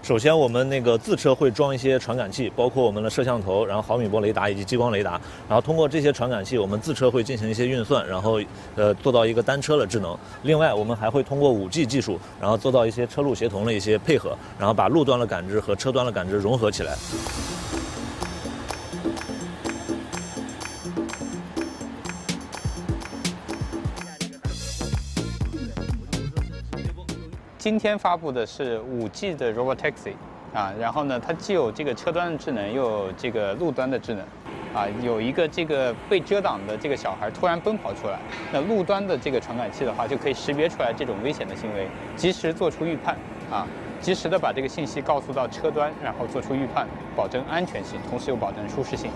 首先，我们那个自车会装一些传感器，包括我们的摄像头，然后毫米波雷达以及激光雷达。然后通过这些传感器，我们自车会进行一些运算，然后做到一个单车的智能。另外，我们还会通过5G 技术，然后做到一些车路协同的一些配合，然后把路端的感知和车端的感知融合起来。今天发布的是5G 的 Robotaxi，然后呢，它既有这个车端的智能，又有这个路端的智能，有一个这个被遮挡的这个小孩突然奔跑出来，那路端的这个传感器的话，就可以识别出来这种危险的行为，及时做出预判，及时的把这个信息告诉到车端，然后做出预判，保证安全性，同时又保证舒适性。